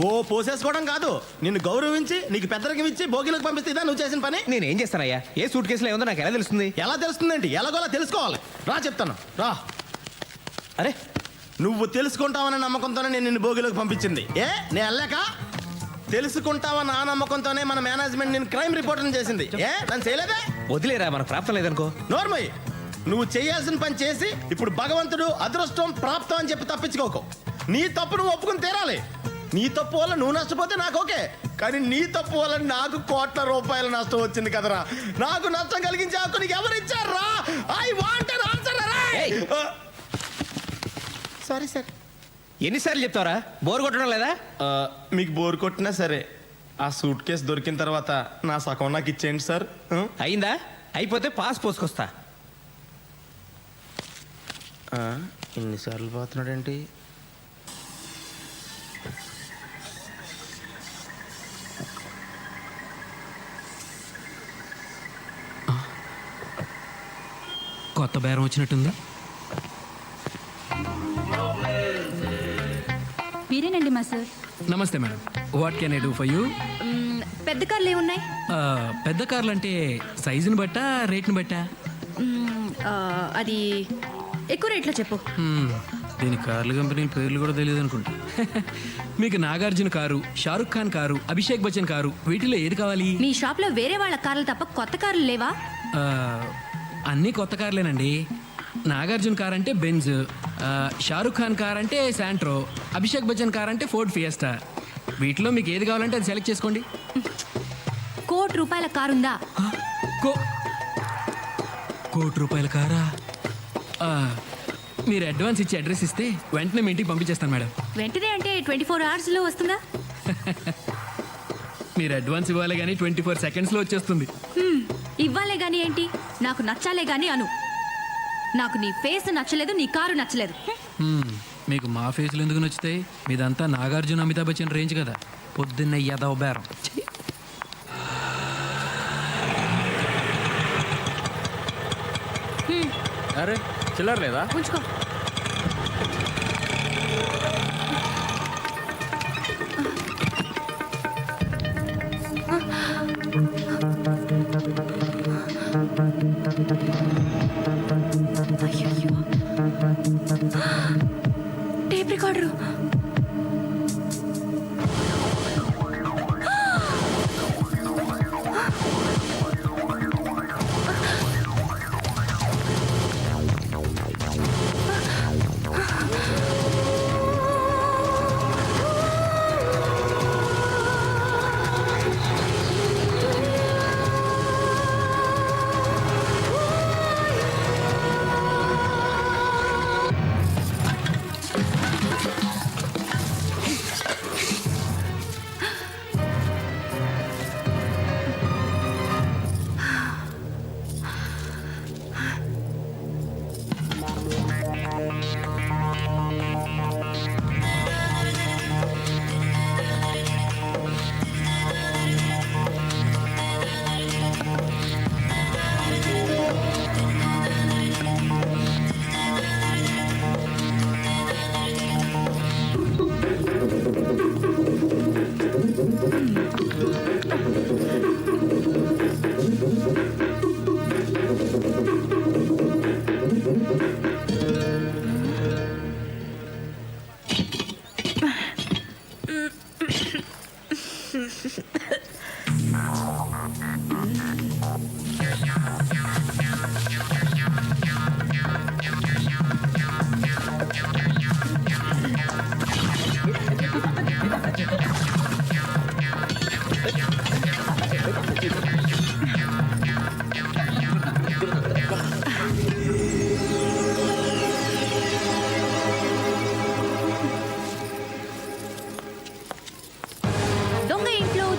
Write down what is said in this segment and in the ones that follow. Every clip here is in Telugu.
ఓ పోసేసుకోవడం కాదు, నిన్ను గౌరవించి నీకు పెద్దరికం ఇచ్చి భోగిలోకి పంపిస్తే ఇదా నువ్వు చేసిన పని? నేనేం చేస్తానయ్యా? ఏ సూట్ కేసులో ఏముందో నాకు ఎలా తెలుస్తుంది? ఎలా తెలుస్తుందేంటి? ఎలాగోలా తెలుసుకోవాలి. రా చెప్తాను, రా. అరే, నువ్వు తెలుసుకుంటావన్న నమ్మకంతోనే నేను నిన్ను భోగిలోకి పంపించింది. నేను వెళ్ళాక తెలుసుకుంటావన్న ఆ నమ్మకంతోనే మన మేనేజ్మెంట్ నేను క్రైమ్ రిపోర్టర్ చేసింది. దాన్ని చేయలేదే? వదిలేరా, మనకు ప్రాప్తం లేదనుకో. నోర్మయ్య, నువ్వు చేయాల్సిన పని చేసి ఇప్పుడు భగవంతుడు అదృష్టం ప్రాప్తం అని చెప్పి తప్పించుకోకు. నీ తప్పు నువ్వు ఒప్పుకుని తీరాలి. నీ తప్పు వల్ల నువ్వు నష్టపోతే నాకు ఓకే, కానీ నీ తప్పు వల్ల నాకు కోట్ల రూపాయల నష్టం వచ్చింది కదరా. నాకు నష్టం కలిగించే హక్కు నీకు ఎవరు ఇచ్చారా? I want an answer. Sorry sir. ఎన్నిసార్లు చెప్తావరా? బోర్ కొట్టడం లేదా? మీకు బోర్ కొట్టినా సరే ఆ సూట్ కేసు దొరికిన తర్వాత నా సగం నాకు ఇచ్చేయండి సార్. అయిందా? అయిపోతే పాస్ పోసుకొస్తా. ఎన్నిసార్లు పోతున్నాడేంటి? కొత్త బేరం వచ్చినట్టుందా? మీరేనండి మా సార్. నమస్తే madam, what can I do for you? పెద్ద కార్లు ఏమున్నాయి? పెద్ద కార్లు అంటే సైజుని బట్టా రేట్ని బట్టా? అది ఎక్కువ రేట్లో చెప్పు. దీని కార్ల కంపెనీ పేర్లు కూడా తెలియదు అనుకుంటా. మీకు Nagarjuna car, Shahrukh Khan car, Abhishek Bachchan car, వీటిలో ఏది కావాలి? మీ షాప్లో వేరే వాళ్ళ కార్లు తప్ప కొత్త కార్లు లేవా? అన్నీ కొత్త కార్లేనండి. నాగార్జున కార్ అంటే బెంజ్, షారుఖ్ ఖాన్ కార్ అంటే శాంట్రో, అభిషేక్ బచ్చన్ కార్ అంటే ఫోర్డ్ ఫియస్టా. వీటిలో మీకు ఏది కావాలంటే అది సెలెక్ట్ చేసుకోండి. ₹1,00,00,000 కారు ఉందా? ₹1,00,00,000 కారా? మీరు అడ్వాన్స్ ఇచ్చి అడ్రస్ ఇస్తే వెంటనే మీ ఇంటికి పంపించేస్తాను మేడం. వెంటనే అంటే 24 అవర్స్లో వస్తుందా? మీరు అడ్వాన్స్ ఇవ్వాలి కానీ 24 సెకండ్స్లో వచ్చేస్తుంది. ఇవ్వాలే గాని ఏంటి, నాకు నచ్చాలే గాని అను. నాకు నీ ఫేస్ నచ్చలేదు, నీ కారు నచ్చలేదు. మీకు మా ఫేస్లు ఎందుకు నచ్చుతాయి? మీదంతా నాగార్జున అమితాబ్ బచ్చన్ రేంజ్ కదా. పొద్దున్న యాదవ బేరం. అరే చిల్లర లేదా? ఉంచుకో. Tape recorder.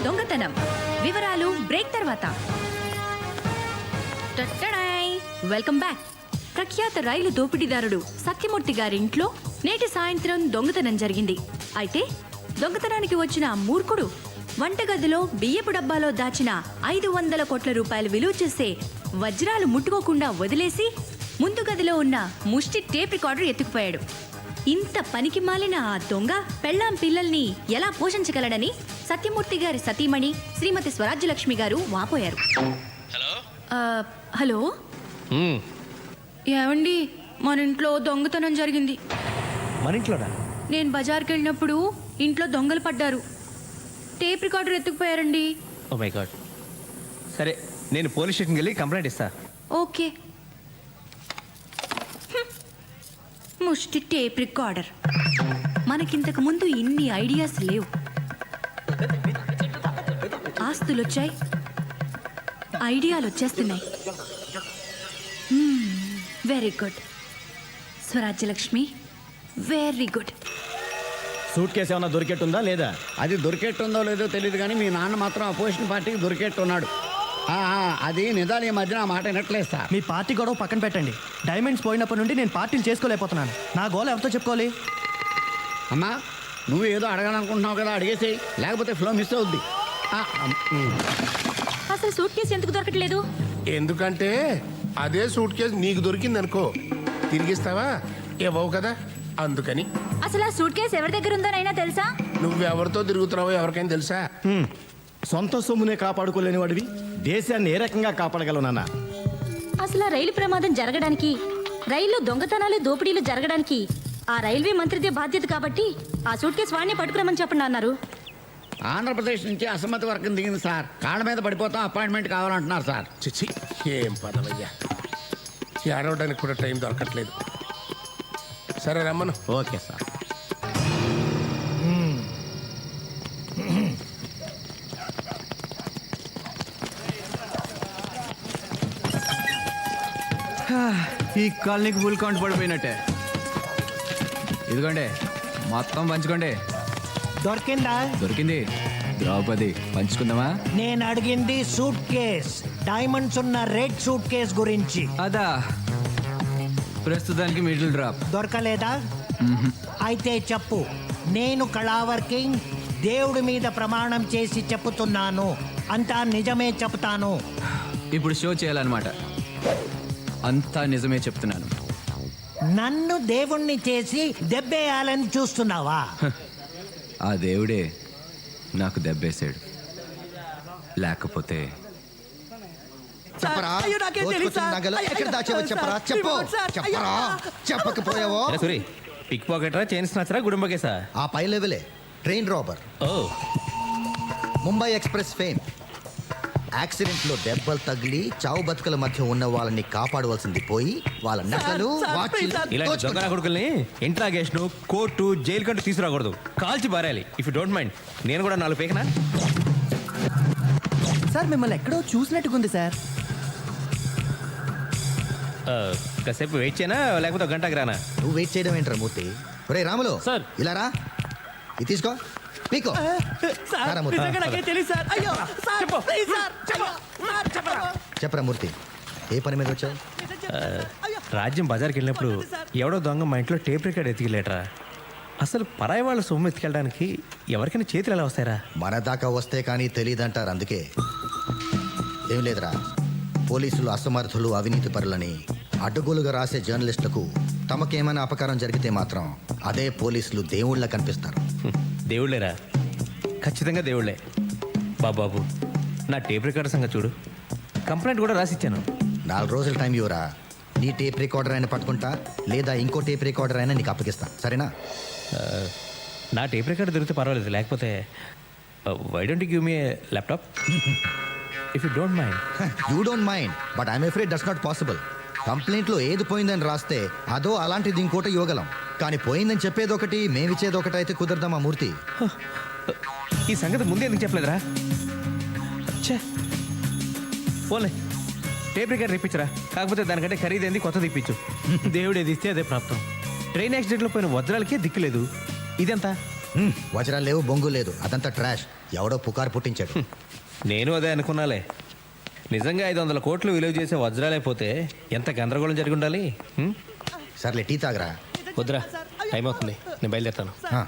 దొంగతనం వివరాలు బ్రేక్ తర్వాత. Welcome back. ప్రఖ్యాత రైలు దోపిడీదారుడు సత్యమూర్తి గారి ఇంట్లో నేటి సాయంత్రం దొంగతనం జరిగింది. అయితే దొంగతనానికి వచ్చిన మూర్ఖుడు వంటగదిలో బియ్యపు డబ్బాలో దాచిన 500 కోట్ల రూపాయలు విలువ చేసే వజ్రాలు ముట్టుకోకుండా వదిలేసి ముందు గదిలో ఉన్న ముష్టి టేప్ రికార్డర్ ఎత్తుకుపోయాడు. ఇంత పనికి మాలిన ఆ దొంగ పెళ్ళాం పిల్లల్ని ఎలా పోషించగలడని సత్యమూర్తి గారి సతీమణి శ్రీమతి స్వరాజ్యలక్ష్మి గారు వాపోయారు. హలో హలో ఏమండి, మన ఇంట్లో దొంగతనం జరిగింది. మన ఇంట్లోనా? నేను బజార్కి వెళ్ళినప్పుడు ఇంట్లో దొంగలు పడ్డారు. టేప్ రికార్డర్ ఎత్తుకుపోయారండి. Oh my God. సరే, నేను పోలీస్ స్టేషన్కి వెళ్ళి కంప్లైంట్ ఇస్తా. ఓకే. ముష్టి టేప్ రికార్డర్. మనకింతకు ముందు ఇన్ని ఐడియాస్ లేవు. ఆస్తులు వచ్చాయి, ఐడియాలు వచ్చేస్తున్నాయి. Very good Swarajyalakshmi, very good. Suit case ఏమన్నా దొరికెట్టుందా లేదా? అది దొరికెట్టుందో లేదో తెలియదు కానీ మీ నాన్న మాత్రం అపోజిషన్ పార్టీకి దొరికెట్టున్నాడు. అది నిజాలు ఈ మధ్యన ఆ మాట వినట్లేదు సార్. మీ పార్టీ గొడవ పక్కన పెట్టండి. డైమండ్స్ పోయినప్పటి నుండి నేను పార్టీలు చేసుకోలేకపోతున్నాను. నా గోల్ ఎవరితో చెప్పుకోవాలి? అమ్మా, నువ్వు ఏదో అడగాలనుకుంటున్నావు కదా, అడిగేసేయి, లేకపోతే ఫ్లో మిస్ అవుద్ది. అసలు సూట్ కేసు ఎందుకు దొరకట్లేదు? ఎందుకంటే అదే సూట్ కేసు నీకు దొరికింది అనుకో, తిరిగిస్తావా? ఇవ్వవు కదా, అందుకని. అసలు ఆ సూట్ కేసు ఎవరి దగ్గర ఉందోనైనా తెలుసా? నువ్వెవరితో తిరుగుతున్నావో ఎవరికైనా తెలుసా? సొంత సొమ్మునే కాపాడుకోలేని వాడివి దేశాన్ని ఏ రకంగా కాపాడగలవు నాన్న? అసలు ఆ రైలు ప్రమాదం జరగడానికి, రైల్లో దొంగతనాలు దోపిడీలు జరగడానికి ఆ రైల్వే మంత్రిదే బాధ్యత కాబట్టి ఆ సూట్ కేసు వాడిని పట్టుకురమని చెప్పండి అన్నారు. ఆంధ్రప్రదేశ్ నుంచి అసమ్మతి వర్గం దిగింది సార్. కాళ్ళ మీద పడిపోతాం, అపాయింట్మెంట్ కావాలంటున్నారు సార్. చిచ్చి, ఏం పదవయ్యా, ఏడవడానికి కూడా టైం దొరకట్లేదు. సరే రమ్మను. Okay sir. ఈ కాలనీకి ఫుల్ కౌంట్ పడిపోయినట్టే. ఇదిగోండి, మొత్తం పంచుకోండి. దొరికిందా? దొరికింది. ద్రౌపది, పంచుకుందామా? నేను అడిగింది సూట్ కేస్, డైమండ్స్ ఉన్న రెడ్ సూట్ కేస్ గురించి. అదా, ప్రస్తుతానికి మిడిల్ డ్రాప్. దొరకలేదా? అయితే చెప్పు. నేను కళావర్ కింగ్ దేవుడి మీద ప్రమాణం చేసి చెప్పుతున్నాను, అంతా నిజమే చెప్తాను. ఇప్పుడు షో చేయాలన్నమాట. అంతా నిజమే చెప్తున్నాను. నన్ను దేవుణ్ణి చేసి దెబ్బేయాలని చూస్తున్నావా? ఆ దేవుడే నాకు దెబ్బేశాడు. లేకపోతే చెప్పరా, దోచుకొచ్చిన నగలు ఎక్కడ దాచావో చెప్పరా, చెప్పు, చెప్పరా, చెప్పకపోయావో. సూరి, పిక్ పాకెటరా, చైన్ స్నాచరా, గుడుంబకేసా? ఆ పై లెవెలే ట్రైన్ రాబర్. ఓ, ముంబై ఎక్స్ప్రెస్ ఫేమ్. యాక్సిడెంట్ లో దెబ్బలు తగిలి చావు బతుకుల మధ్య ఉన్న వాళ్ళని కాపాడవలసింది పోయి వాళ్ళ నగలు వాచీలు ఇలాంటి దోచుకున్నారు. దొంగ కొడుకుల్ని ఇంట్రాగేషన్, కోర్టు, జైలు కంటూ తీసుకురాకూడదు. కాల్చి పారేయాలి. ఇఫ్ యూ డోంట్ మైండ్, నేను కూడా 4 పేకనా? సార్, మిమ్మల్ని ఎక్కడో చూసినట్టుకుంది సార్. కాసేపు వెయిట్ చేయనా, లేకపోతే ఒక గంటకు రానా? నువ్వు వెయిట్ చేయడం ఏంట్రా మూర్తి? ఒరే రాములు, సార్. ఇలా రా, ఇది తీసుకో, పీకో. రారా మూర్తి. చెప్పరా మూర్తి, ఏ పని మీద వచ్చావు? రాజ్యం బజార్కి వెళ్ళినప్పుడు ఎవడో దొంగ మా ఇంట్లో టేప్ రికార్డ్ ఎత్తికెళ్ళేట్రా. అసలు పరాయి వాళ్ళ సొమ్ము ఎత్తికెళ్ళడానికి ఎవరికైనా చేతులు ఎలా వస్తాయరా? మన దాకా వస్తే కానీ తెలియదంటారు. అందుకే ఏం లేదురా, పోలీసులు అసమర్థులు, అవినీతి పరులని అడ్డగోలుగా రాసే జర్నలిస్టులకు తమకేమైనా అపకారం జరిగితే మాత్రం అదే పోలీసులు దేవుళ్ళ కనిపిస్తారు. దేవుళ్ళేరా, ఖచ్చితంగా దేవుళ్ళే. బాబు, నా టేప్ రికార్డర్ సంగతి చూడు. కంప్లైంట్ కూడా రాసిచ్చాను. 4 రోజుల టైం ఇవ్వరా, నీ టేప్ రికార్డర్ అయినా పట్టుకుంటా, లేదా ఇంకో టేప్ రికార్డర్ అయినా నీకు అప్పగిస్తా, సరేనా? నా టేప్ రికార్డర్ దొరికితే పర్వాలేదు, లేకపోతే why don't give me laptop if you don't mind. You don't mind, but I'm afraid that's not possible. కంప్లైంట్లో ఏది పోయిందని రాస్తే అదో అలాంటిది ఇంకోటి ఇవ్వగలం, కానీ పోయిందని చెప్పేది ఒకటి, మేమిచ్చేది ఒకటి అయితే కుదరదమ్మా మూర్తి. ఈ సంగతి ముందే ఎందుకు చెప్పలేదురా? ఛే, పోలే, టేప్ రికార్డర్ ఇప్పించరా. కాకపోతే దానికంటే ఖరీదైంది కొత్తది ఇప్పించు. దేవుడు ఏది ఇస్తే అదే ప్రాప్తం. ట్రైన్ యాక్సిడెంట్లో పోయిన వజ్రాలకే దిక్కులేదు, ఇదంతా. వజ్రాలు లేవు, బొంగు లేదు, అదంతా ట్రాష్. ఎవడో పుకారు పుట్టించాడు. నేను అదే అనుకున్నాలే. నిజంగా 500 కోట్లు విలువ చేసే వజ్రాలే పోతే ఎంత గందరగోళం జరిగి ఉండాలి. సర్లే, టీ తాగరా. వద్దురా, టైం అవుతుంది, నేను బయలుదేరుతాను. ఆ.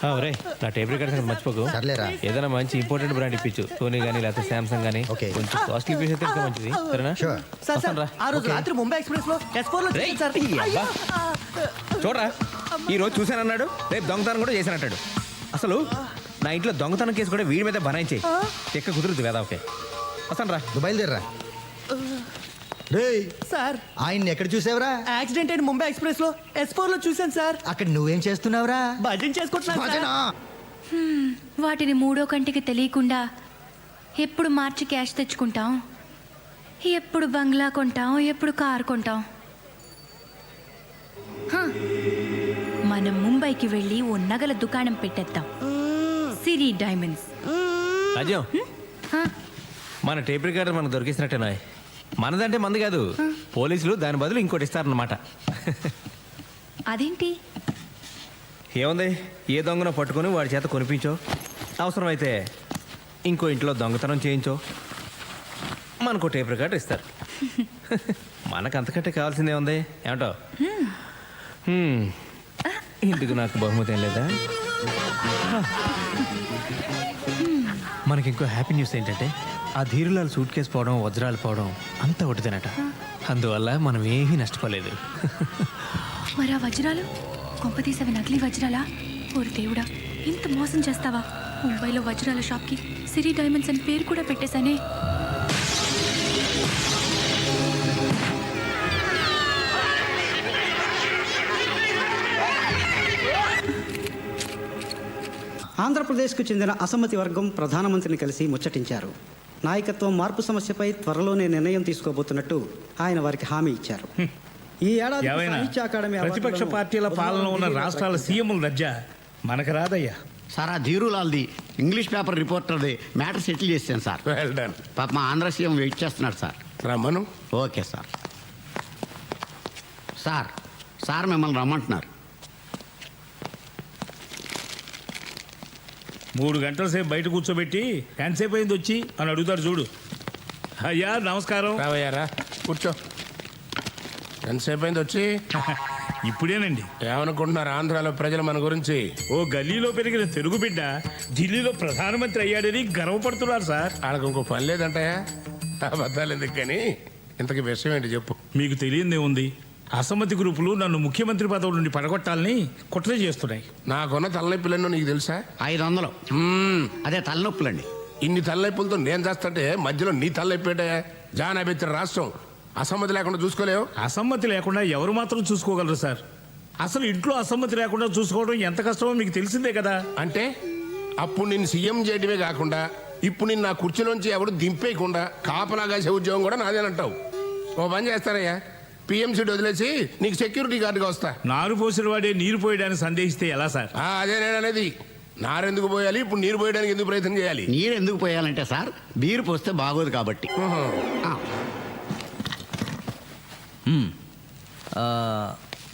ఒరే నా టేప్ రికార్డ్ సంగతి మర్చిపోకు. సర్లేరా. ఏదైనా మంచి ఇంపార్టెంట్ బ్రాండ్ ఇప్పించు, సోనీ కానీ లేకపోతే సామ్సంగ్ కానీ. ఓకే. కొంచెం కాస్ట్లీ పీస్ అయితే ఇంకా మంచిది, సరేనా? షూర్. వస్తాను రా. ఆ రోజు రాత్రి ముంబై ఎక్స్ప్రెస్ లో S4 లో రేయ్, చూశాను సార్. ఈ అబ్బా. చూడరా, ఈ రోజు చూశానన్నాడు, రేపు దొంగతనం కూడా చేశానంటాడు. అసలు నా ఇంట్లో దొంగతనం కేసు కూడా వీడి మీద బనాయించేయి. చెక్క కుదురుద్ది వేదా. ఓకే, వస్తాను రా. నువ్వు బయలుదేరరా. రేయ్, సార్ ఆయన్ని ఎక్కడ చూసావురా? యాక్సిడెంట్ అయిన ముంబై ఎక్స్ప్రెస్ లో S4 లో చూశాను సార్. అక్కడ నువ్వేం చేస్తున్నావురా? భజన చేసుకుంటున్నాను సార్. భజనా? వాటిని మూడో కంటికి తెలియకుండా ఎప్పుడు మార్చి క్యాష్ తెచ్చుకుంటాం, ఎప్పుడు బంగ్లా కొంటాం, ఎప్పుడు కారు కొంటాం. హ, మనం ముంబైకి వెళ్ళి ఓ నగల దుకాణం పెట్టేద్దాం, సిరి డైమండ్స్. రాజ్యం, హ, మన టేప్ రికార్డర్ మనకు దొరికిసినట్టేనా? మనదంటే మంది కాదు, పోలీసులు దాని బదులు ఇంకోటి ఇస్తారన్నమాట. అదేంటి? ఏముంది, ఏ దొంగనో పట్టుకొని వాడి చేత కొనిపించో, అవసరమైతే ఇంకో ఇంట్లో దొంగతనం చేయించో, మనకు టేప్ రికార్డర్ ఇస్తారు. మనకు అంతకంటే కావాల్సిందే ఉంది, ఏమంటో? ఇందుకు నాకు బహుమతి ఏం లేదా? మనకి ఇంకో హ్యాపీ న్యూస్ ఏంటంటే, ఆ ధీరులాల్ సూట్ కేసు పోవడం, వజ్రాలు పోవడం అంతా ఒకటిదేనట. అందువల్ల మనం ఏమీ నష్టపోలేదు. మరి ఆ వజ్రాలు కొంపతీసవి నకిలీ వజ్రాలా? ఓరి దేవుడా, ఇంత మోసం చేస్తావా? ముంబైలో వజ్రాల షాప్కి సిరి డైమండ్స్ అని పేరు కూడా పెట్టేశానే. ఆంధ్రప్రదేశ్కు చెందిన అసమ్మతి వర్గం ప్రధానమంత్రిని కలిసి ముచ్చటించారు. నాయకత్వం మార్పు సమస్యపై త్వరలోనే నిర్ణయం తీసుకోబోతున్నట్టు ఆయన వారికి హామీ ఇచ్చారు. ఈ ఏడాది సాహిత్య అకాడమీ ప్రతిపక్ష పార్టీల పాలన ఉన్న రాష్ట్రాల సీఎంల దర్జా మనకు రాదయ్యా. సార్ ఆ ధీరులాల్ది ఇంగ్లీష్ పేపర్ రిపోర్టర్ది మ్యాటర్ సెటిల్ చేశాను సార్. Well done. పాప మా ఆంధ్ర సీఎం వెయిట్ చేస్తున్నాడు సార్. రమ్మను. Okay sir. సార్ సార్ మిమ్మల్ని రమ్మంటున్నారు. 3 గంటల సేపు బయట కూర్చోబెట్టి ఎంతసేపు అయింది వచ్చి అని అడుగుతారు చూడు. అయ్యా నమస్కారం. రావయ్యారా, కూర్చో. ఎంతసేపు అయింది వచ్చి? ఇప్పుడేనండి. ఏమనుకుంటున్నారు ఆంధ్రాలో ప్రజలు మన గురించి? ఓ గల్లీలో పెరిగిన తెలుగు బిడ్డ ఢిల్లీలో ప్రధానమంత్రి అయ్యాడని గర్వపడుతున్నారు సార్. వాళ్ళకి ఇంకో పని లేదంటాయా? అబద్ధాలు ఎందుకు కానీ ఇంతకీ విషయం ఏంటి చెప్పు. మీకు తెలియందే ఉంది, అసమ్మతి గ్రూపులు నన్ను ముఖ్యమంత్రి పదవి నుండి పడగొట్టాలని కుట్ర చేస్తున్నాయి. నాకున్న తలనొప్పులన్నో నీకు తెలుసా? 500. అదే తలనొప్పులండి. ఇన్ని తలనొప్పులతో నేను చేస్తుంటే మధ్యలో నీ తలనొప్పేటయా? జానాబెత్తిన రాష్ట్రం అసమ్మతి లేకుండా చూసుకోలేవు. అసమ్మతి లేకుండా ఎవరు మాత్రం చూసుకోగలరు సార్? అసలు ఇంట్లో అసమ్మతి లేకుండా చూసుకోవడం ఎంత కష్టమో మీకు తెలిసిందే కదా. అంటే అప్పుడు నేను సీఎం చేయడమే కాకుండా ఇప్పుడు నేను నా కుర్చీలోంచి ఎవడు దింపేయకుండా కాపలాగా ఉద్యోగం కూడా నాదేనంటావు. ఓ పని చేస్తారయ్యా, పిఎంసీ వదిలేసి నీకు సెక్యూరిటీ గార్డుగా వస్తా. నారు పోసిన వాడే నీరు పోయడానికి సందేహిస్తే ఎలా సార్? అదే నేను అనేది. నారెందుకు పోయాలి, ఇప్పుడు నీరు పోయడానికి ఎందుకు ప్రయత్నం చేయాలి? నీరు ఎందుకు పోయాలంటే సార్ బీరు పోస్తే బాగోదు కాబట్టి.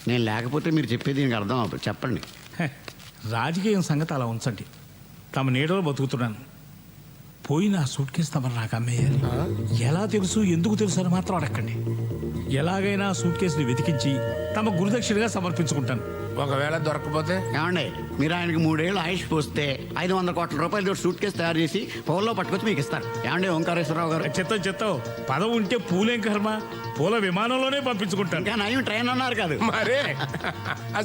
నేను లేకపోతే మీరు చెప్పేది దీనికి అర్థం అవ్వదు. చెప్పండి. రాజకీయం సంగతి అలా ఉంచండి. తమ నీడలో బతుకుతున్నాను. పోయిన ఆ సూట్ కేసు తమరు నాకు అమ్మేయాలి. ఎలా తెలుసు, ఎందుకు తెలుసు అని మాత్రం అడగండి. ఎలాగైనా సూట్ కేసుని వెతికించి తమ గురుదక్షిణగా సమర్పించుకుంటాను. ఒకవేళ దొరకకపోతే? ఏమండి, మీరు ఆయనకి 3 ఏళ్ళు ఆయుష్ పోస్తే 500 కోట్ల రూపాయలు సూట్ కేసు తయారు చేసి పౌల్లో పట్టుకొచ్చి మీకు ఇస్తారు. ఏమండి ఓంకారేశ్వరరావు గారు? చెత్తం పదవి ఉంటే పూలేం కర్మ, పూల విమానంలోనే పంపించుకుంటాను. ఇంకా నయం ట్రైన్ అన్నారు కాదు. మరే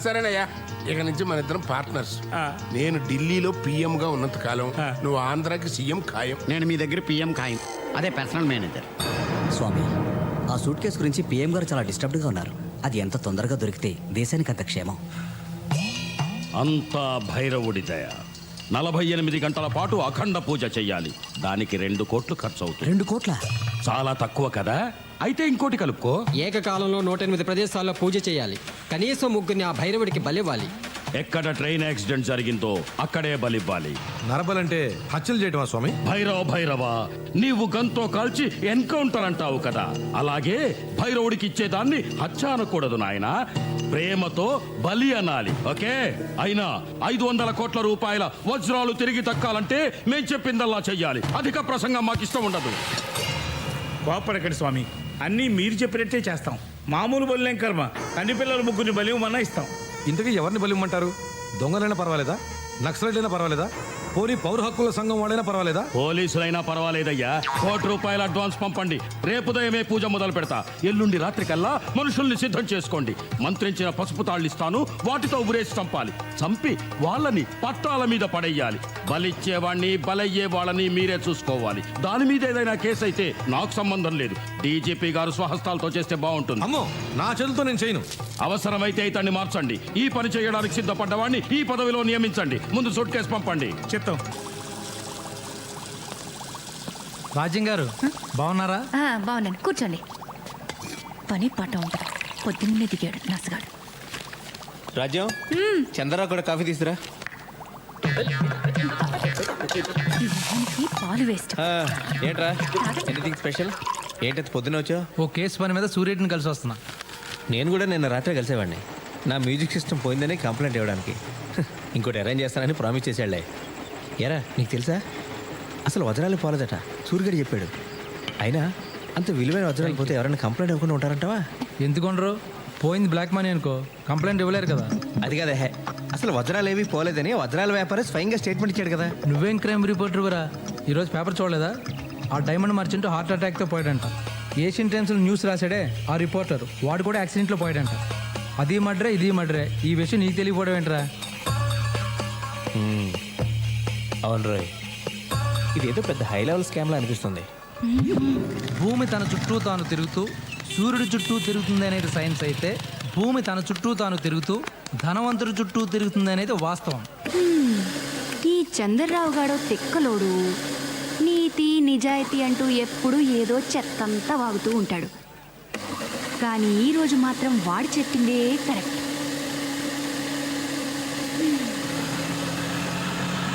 సరేనయ్యా, ఇక నుంచి మన ఇద్దరం పార్ట్నర్స్. నేను ఢిల్లీలో పిఎం గా ఉన్నంత కాలం నువ్వు ఆంధ్రాకి సీఎం ఖాయం. నేను మీ దగ్గర పిఎం ఖాయం, అదే పర్సనల్ మేనేజర్. స్వామి, ఆ సూట్ కేసు గురించి పిఎం గారు చాలా డిస్టర్బ్డ్గా ఉన్నారు. అది ఎంత తొందరగా దొరికితే దేశానికి అంత క్షేమం. అంతా భైరవుడి దయ. 48 గంటల పాటు అఖండ పూజ చెయ్యాలి. దానికి 2 కోట్లు ఖర్చు అవుతుంది. 2 కోట్ల? చాలా తక్కువ కదా, అయితే ఇంకోటి కలుపుకో. ఏకకాలంలో 108 ప్రదేశాల్లో పూజ చేయాలి. కనీసం 3 ఆ భైరవుడికి బలివ్వాలి. ఎక్కడ ట్రైన్ యాక్సిడెంట్ జరిగిందో అక్కడే బలివ్వాలి. నరబలంటే హత్యలు చేయటమా స్వామి? భైరవ నీవు గంతో కాల్చి ఎన్కౌంటర్ అంటావు కదా, అలాగే భైరవుడికి ఇచ్చేదాన్ని హత్య అనకూడదు నాయనా, ప్రేమతో బలి అనాలి. ఓకే? అయినా 500 కోట్ల రూపాయల వజ్రాలు తిరిగి దక్కాలంటే మేం చెప్పిందల్లా చెయ్యాలి. అధిక ప్రసంగం మాకు ఇష్టం ఉండదు. కోపడకండి స్వామి, అన్నీ మీరు చెప్పినట్టే చేస్తాం. మామూలు బలిలేం కర్మ, కన్ని పిల్లల 3 బలి ఇవ్వమన్నా ఇస్తాం. ఇంతకీ ఎవరిని బలిమ్మంటారు? దొంగలైనా పర్వాలేదా, నక్సలైట్ అయినా పర్వాలేదా, పోనీ పౌర హక్కుల సంఘం వాళ్ళైనా పర్వాలేదా? పోలీసులైనా పర్వాలేదయ్యా, ₹1 అడ్వాన్స్ పంపండి. రేపు ఉదయమే పూజ మొదలు పెడతా. ఎల్లుండి రాత్రికల్లా మనుషుల్ని సిద్ధం చేసుకోండి. మంత్రించిన పసుపు తాళ్ళు ఇస్తాను, వాటితో ఉరేసి చంపాలి. చంపి వాళ్ళని పట్టాల మీద పడేయాలి. బలిచ్చేవాణ్ణి బలయ్యే వాళ్ళని మీరే చూసుకోవాలి. దాని మీద ఏదైనా కేసు అయితే నాకు సంబంధం లేదు. డీజీపీ గారు స్వహస్తాలతో చేస్తే బాగుంటుంది. అమ్మో, నా చేతులతో నేను చేయను. అవసరమైతే ఇతన్ని మార్చండి. ఈ పని చేయడానికి సిద్ధపడ్డవాడిని ఈ పదవిలో నియమించండి. ముందు సూట్ కేసు పంపండి. చెప్తాం. రాజ్యం గారు బాగున్నారా? బాగున్నాను, కూర్చోండి. పని పాట ఉంటుంది. పొద్దున్నే దిగాడు నసగాడు. రాజ్యం, చంద్రరావు కూడా కాఫీ తీసురా. ఈ పాలు వేస్ట్. ఏంట్రా, ఎనీథింగ్ స్పెషల్? ఏంటది పొద్దున వచ్చావు? ఓ కేసు పని మీద సూర్యుడిని కలిసి వస్తున్నా. నేను కూడా నిన్న రాత్రి కలిసేవాడిని. నా మ్యూజిక్ సిస్టమ్ పోయిందని కంప్లైంట్ ఇవ్వడానికి. ఇంకోటి అరేంజ్ చేస్తానని ప్రామిస్ చేశాడులే. ఎరా, నీకు తెలుసా అసలు వజ్రాలు పోలేదట, సూర్యుడు చెప్పాడు. అయినా అంత విలువైన వజ్రాలు పోతే ఎవరైనా కంప్లైంట్ ఇవ్వకుండా ఉంటారంటావా? ఎందుకుండరు? పోయింది బ్లాక్ మనీ అనుకో, కంప్లైంట్ ఇవ్వలేరు కదా. అది కదా, అసలు వజ్రాలు ఏవి పోలేదని వజ్రాల వ్యాపారి స్వయంగా స్టేట్మెంట్ ఇచ్చాడు కదా. నువ్వేం క్రైమ్ రిపోర్టర్ వరా? ఈరోజు పేపర్ చూడలేదా? ఆ డైమండ్ మర్చెంట్ హార్ట్ అటాక్తో పోయాడంట. ఏషియన్ టైమ్స్లో న్యూస్ రాశాడే ఆ రిపోర్టర్, వాడు కూడా యాక్సిడెంట్లో పోయాడంట. అది మడ్రే ఇది మడ్రే, ఈ విషయం నీకు తెలియకపోవడం ఏంట్రా? అవును రోయ్, ఇదేదో పెద్ద హై లెవెల్ స్కామ్లా అనిపిస్తుంది. భూమి తన చుట్టూ తాను తిరుగుతూ సూర్యుడి చుట్టూ తిరుగుతుంది అనేది సైన్స్ అయితే, భూమి తన చుట్టూ తాను తిరుగుతూ ధనవంతుడి చుట్టూ తిరుగుతుంది అనేది వాస్తవం. ఈ చంద్రరావు గాడో తెక్కలోడు. నీతి నిజాయితీ అంటూ ఎప్పుడు ఏదో చెత్తంతా వాగుతూ ఉంటాడు. కానీ ఈరోజు మాత్రం వాడు చెప్పిందే కరెక్ట్.